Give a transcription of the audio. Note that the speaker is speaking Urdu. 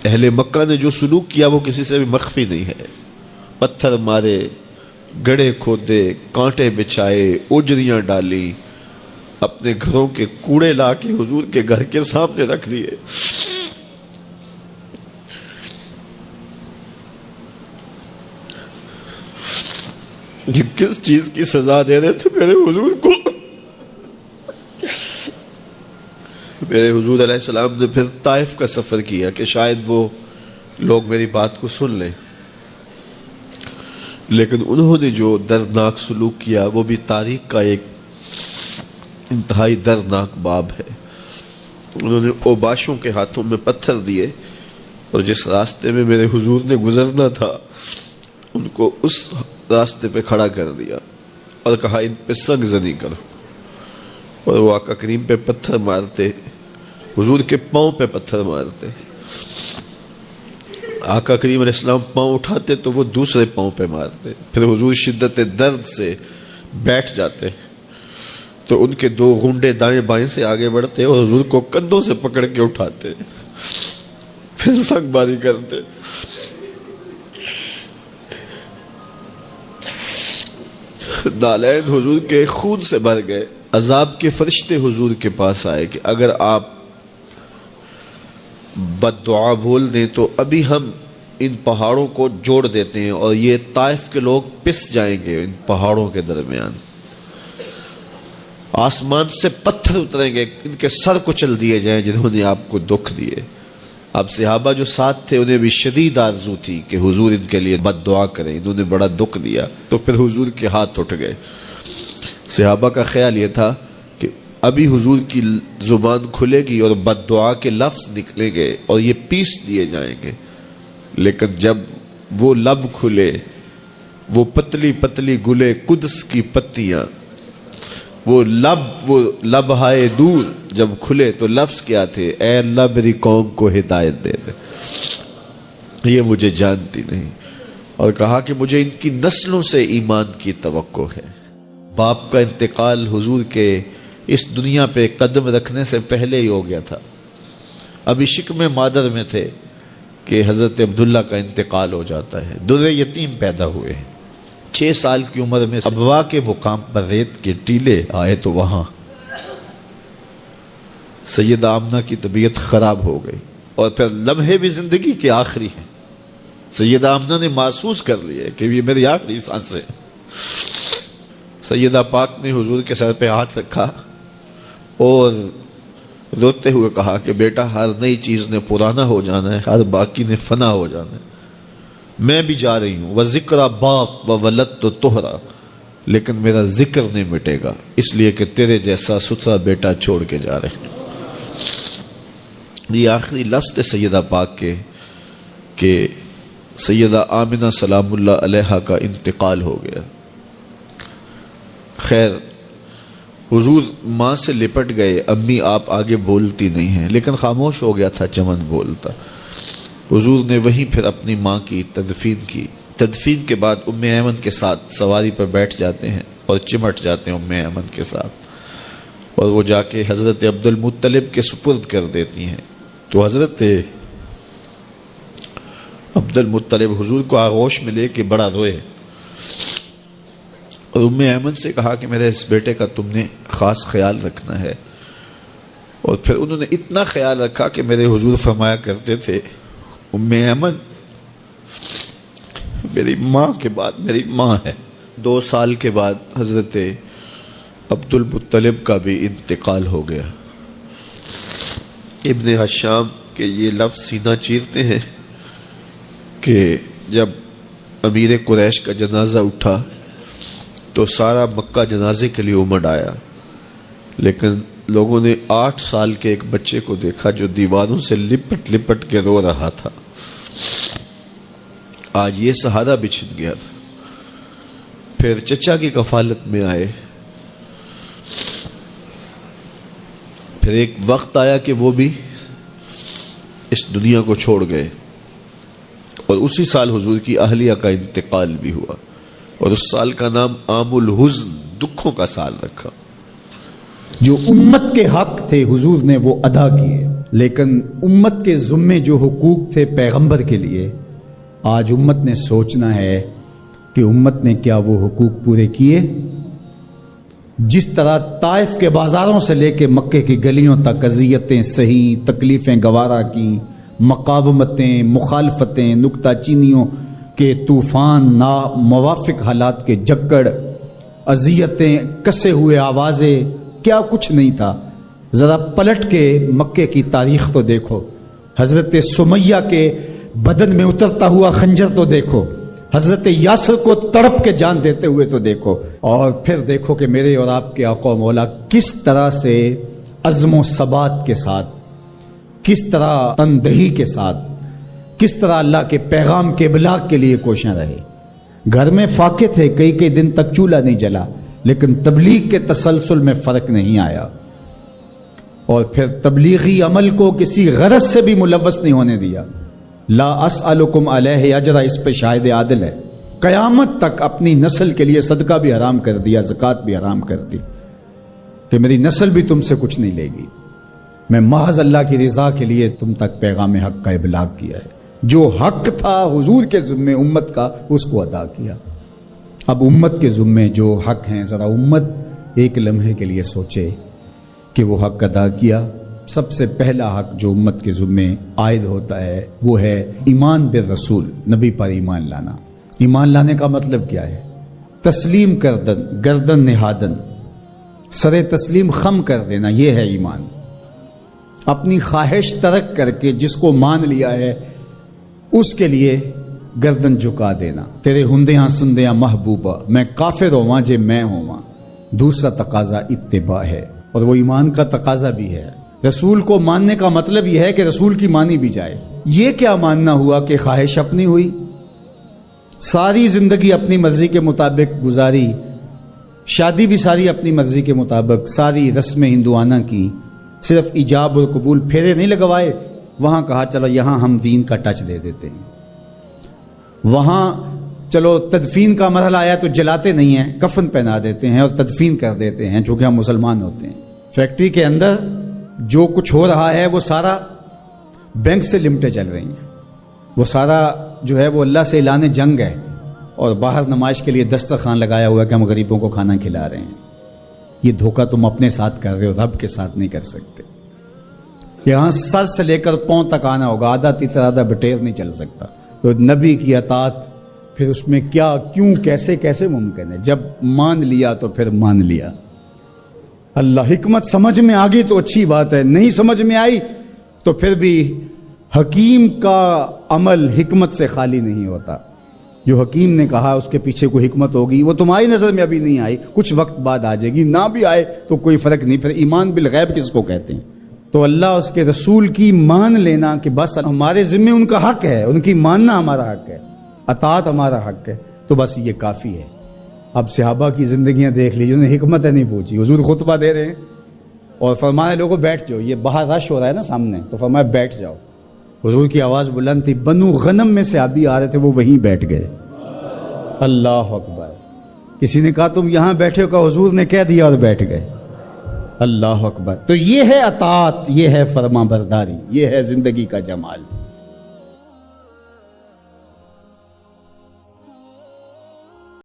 اہل مکہ نے جو سلوک کیا وہ کسی سے بھی مخفی نہیں ہے. پتھر مارے، گڑھے کھودے، کانٹے بچھائے، اجریاں ڈالی، اپنے گھروں کے کوڑے لا کے حضور کے گھر کے سامنے رکھ دیے. یہ کس چیز کی سزا دے رہے تھے میرے حضور کو؟ میرے حضور علیہ السلام نے پھر طائف کا سفر کیا کہ شاید وہ لوگ میری بات کو سن لیں، لیکن انہوں نے جو دردناک سلوک کیا وہ بھی تاریخ کا ایک انتہائی دردناک باب ہے. انہوں نے اوباشوں کے ہاتھوں میں پتھر دیے اور جس راستے میں میرے حضور نے گزرنا تھا ان کو اس راستے پہ کھڑا کر دیا اور کہا ان پہ سنگ زنی کرو. اور وہ آقا کریم پہ پتھر مارتے، حضور کے پاؤں پہ پتھر مارتے. آقا کریم علیہ السلام پاؤں اٹھاتے تو وہ دوسرے پاؤں پہ مارتے. پھر حضور شدت درد سے بیٹھ جاتے تو ان کے دو غنڈے دائیں بائیں سے آگے بڑھتے اور حضور کو کندھوں سے پکڑ کے اٹھاتے، پھر سنگ باری کرتے. نالین حضور کے خون سے بھر گئے. عذاب کے فرشتے حضور کے پاس آئے کہ اگر آپ بد دعا بول دیں تو ابھی ہم ان پہاڑوں کو جوڑ دیتے ہیں اور یہ طائف کے لوگ پس جائیں گے ان پہاڑوں کے درمیان. آسمان سے پتھر اتریں گے، ان کے سر کچل دیے جائیں جنہوں نے آپ کو دکھ دیے. اب صحابہ جو ساتھ تھے انہیں بھی شدید آرزو تھی کہ حضور ان کے لیے بد دعا کریں، انہوں نے بڑا دکھ دیا. تو پھر حضور کے ہاتھ اٹھ گئے. صحابہ کا خیال یہ تھا کہ ابھی حضور کی زبان کھلے گی اور بد دعا کے لفظ نکلیں گے اور یہ پیس دیے جائیں گے. لیکن جب وہ لب کھلے، وہ پتلی پتلی گلے قدس کی پتیاں، وہ لب ہائے دور جب کھلے تو لفظ کیا تھے؟ اے اللہ میری قوم کو ہدایت دے دے، یہ مجھے جانتی نہیں. اور کہا کہ مجھے ان کی نسلوں سے ایمان کی توقع ہے. باپ کا انتقال حضور کے اس دنیا پہ قدم رکھنے سے پہلے ہی ہو گیا تھا. ابھی شکم مادر میں تھے کہ حضرت عبداللہ کا انتقال ہو جاتا ہے. در یتیم پیدا ہوئے ہیں. 6 سال کی عمر میں ابوا کے مقام پر ریت کے ٹیلے آئے تو وہاں سیدہ آمنہ کی طبیعت خراب ہو گئی اور پھر لمحے بھی زندگی کے آخری ہیں. سیدہ آمنہ نے محسوس کر لیا کہ یہ میری آخری سانسیں. سیدہ پاک نے حضور کے سر پہ ہاتھ رکھا اور روتے ہوئے کہا کہ بیٹا ہر نئی چیز نے پرانا ہو جانا ہے، ہر باقی نے فنا ہو جانا ہے. میں بھی جا رہی ہوں، وَذِكْرَ بَاق وَوَلَدْتُ طُهْرًا، لیکن میرا ذکر نہیں مٹے گا اس لیے کہ تیرے جیسا ستھرا بیٹا چھوڑ کے جا رہے ہیں. یہ آخری لفظ تھے سیدہ پاک کے کہ سیدہ آمنہ سلام اللہ علیہا کا انتقال ہو گیا. خیر حضور ماں سے لپٹ گئے. امی آپ آگے بولتی نہیں ہیں، لیکن خاموش ہو گیا تھا چمن بولتا. حضور نے وہیں پھر اپنی ماں کی تدفین کی. تدفین کے بعد ام ایمن کے ساتھ سواری پر بیٹھ جاتے ہیں اور چمٹ جاتے ہیں ام ایمن کے ساتھ، اور وہ جا کے حضرت عبد المطلب کے سپرد کر دیتی ہیں. تو حضرت عبد المطلب حضور کو آغوش میں لے کے بڑا روئے اور ام ایمن سے کہا کہ میرے اس بیٹے کا تم نے خاص خیال رکھنا ہے. اور پھر انہوں نے اتنا خیال رکھا کہ میرے حضور فرمایا کرتے تھے ام ایمن میری ماں کے بعد میری ماں ہے. 2 سال کے بعد حضرت عبد المطلب کا بھی انتقال ہو گیا. ابن حشام کے یہ لفظ سینہ چیرتے ہیں کہ جب امیر قریش کا جنازہ اٹھا تو سارا مکہ جنازے کے لیے امڑ آیا، لیکن لوگوں نے 8 سال کے ایک بچے کو دیکھا جو دیواروں سے لپٹ لپٹ کے رو رہا تھا. آج یہ سہارا بچھن گیا تھا. پھر چچا کی کفالت میں آئے. پھر ایک وقت آیا کہ وہ بھی اس دنیا کو چھوڑ گئے اور اسی سال حضور کی اہلیہ کا انتقال بھی ہوا اور اس سال کا نام عام الحزن، دکھوں کا سال رکھا. جو امت کے حق تھے حضور نے وہ ادا کیے. لیکن امت کے ذمے جو حقوق تھے پیغمبر کے لیے، آج امت نے سوچنا ہے کہ امت نے کیا وہ حقوق پورے کیے؟ جس طرح طائف کے بازاروں سے لے کے مکے کی گلیوں تک اذیتیں سہی، تکلیفیں گوارا کی، مقاومتیں، مخالفتیں، نکتہ چینیوں کے طوفان، ناموافق حالات کے جکڑ، اذیتیں، کسے ہوئے آوازیں، کیا کچھ نہیں تھا۔ ذرا پلٹ کے مکے کی تاریخ تو دیکھو، حضرت سمیہ کے بدن میں اترتا ہوا خنجر تو دیکھو، حضرت یاسر کو تڑپ کے جان دیتے ہوئے تو دیکھو، اور پھر دیکھو کہ میرے اور آپ کے آقا و مولا کس طرح سے عزم و ثبات کے ساتھ، کس طرح تندہی کے ساتھ، کس طرح اللہ کے پیغام کے ابلاغ کے لیے کوشاں رہے۔ گھر میں فاقے تھے، کئی دن تک چولہا نہیں جلا، لیکن تبلیغ کے تسلسل میں فرق نہیں آیا، اور پھر تبلیغی عمل کو کسی غرض سے بھی ملوث نہیں ہونے دیا۔ لا اسألکم علیہ اجرا، اس پہ شاہد عادل ہے۔ قیامت تک اپنی نسل کے لیے صدقہ بھی حرام کر دیا، زکوٰۃ بھی حرام کر دی، کہ میری نسل بھی تم سے کچھ نہیں لے گی، میں محض اللہ کی رضا کے لیے تم تک پیغام حق کا ابلاغ کیا ہے۔ جو حق تھا حضور کے ذمے امت کا، اس کو ادا کیا۔ اب امت کے ذمے جو حق ہیں، ذرا امت ایک لمحے کے لیے سوچے کہ وہ حق ادا کیا۔ سب سے پہلا حق جو امت کے ذمے عائد ہوتا ہے وہ ہے ایمان بالرسول، نبی پر ایمان لانا۔ ایمان لانے کا مطلب کیا ہے؟ تسلیم کردن، گردن نہادن، سر تسلیم خم کر دینا، یہ ہے ایمان۔ اپنی خواہش ترک کر کے جس کو مان لیا ہے اس کے لیے گردن جھکا دینا۔ تیرے ہندیاں سندیاں محبوبہ، میں کافر ہواں جے میں ہواں۔ دوسرا تقاضا اتباع ہے، اور وہ ایمان کا تقاضا بھی ہے۔ رسول کو ماننے کا مطلب یہ ہے کہ رسول کی مانی بھی جائے۔ یہ کیا ماننا ہوا کہ خواہش اپنی ہوئی، ساری زندگی اپنی مرضی کے مطابق گزاری، شادی بھی ساری اپنی مرضی کے مطابق، ساری رسمیں ہندوانہ کی، صرف ایجاب اور قبول، پھیرے نہیں لگوائے۔ وہاں کہا چلو یہاں ہم دین کا ٹچ دے دیتے ہیں، وہاں چلو تدفین کا مرحلہ آیا تو جلاتے نہیں ہیں، کفن پہنا دیتے ہیں اور تدفین کر دیتے ہیں چونکہ ہم مسلمان ہوتے ہیں۔ فیکٹری کے اندر جو کچھ ہو رہا ہے وہ سارا بینک سے لمٹیں چل رہی ہیں، وہ سارا جو ہے وہ اللہ سے اعلان جنگ ہے، اور باہر نمائش کے لیے دسترخوان لگایا ہوا ہے کہ ہم غریبوں کو کھانا کھلا رہے ہیں۔ یہ دھوکہ تم اپنے ساتھ کر رہے ہو، رب کے ساتھ نہیں کر سکتے۔ یہاں سر سے لے کر پاؤں تک آنا ہوگا، آدھا تیتر آدھا بٹیر نہیں چل سکتا۔ تو نبی کی اطاعت پھر اس میں کیا، کیوں، کیسے ممکن ہے؟ جب مان لیا تو پھر مان لیا۔ اللہ، حکمت سمجھ میں آ گئی تو اچھی بات ہے، نہیں سمجھ میں آئی تو پھر بھی حکیم کا عمل حکمت سے خالی نہیں ہوتا۔ جو حکیم نے کہا اس کے پیچھے کوئی حکمت ہوگی، وہ تمہاری نظر میں ابھی نہیں آئی، کچھ وقت بعد آ جائے گی، نہ بھی آئے تو کوئی فرق نہیں۔ پھر ایمان بالغیب کس کو کہتے ہیں؟ تو اللہ اس کے رسول کی مان لینا کہ بس ہمارے ذمہ ان کا حق ہے، ان کی ماننا ہمارا حق ہے، اطاعت ہمارا حق ہے، تو بس یہ کافی ہے۔ اب صحابہ کی زندگیاں دیکھ لیجیے، انہیں حکمت نہیں پوچھی۔ حضور خطبہ دے رہے ہیں اور فرمانے لوگوں بیٹھ جاؤ، یہ باہر رش ہو رہا ہے نا سامنے، تو فرمایا بیٹھ جاؤ۔ حضور کی آواز بلند تھی، بنو غنم میں صحابی آ رہے تھے، وہ وہیں بیٹھ گئے۔ اللہ اکبر۔ کسی نے کہا تم یہاں بیٹھے ہو، کہ حضور نے کہہ دیا اور بیٹھ گئے۔ اللہ اکبر۔ تو یہ ہے اطاعت، یہ ہے فرما برداری، یہ ہے زندگی کا جمال۔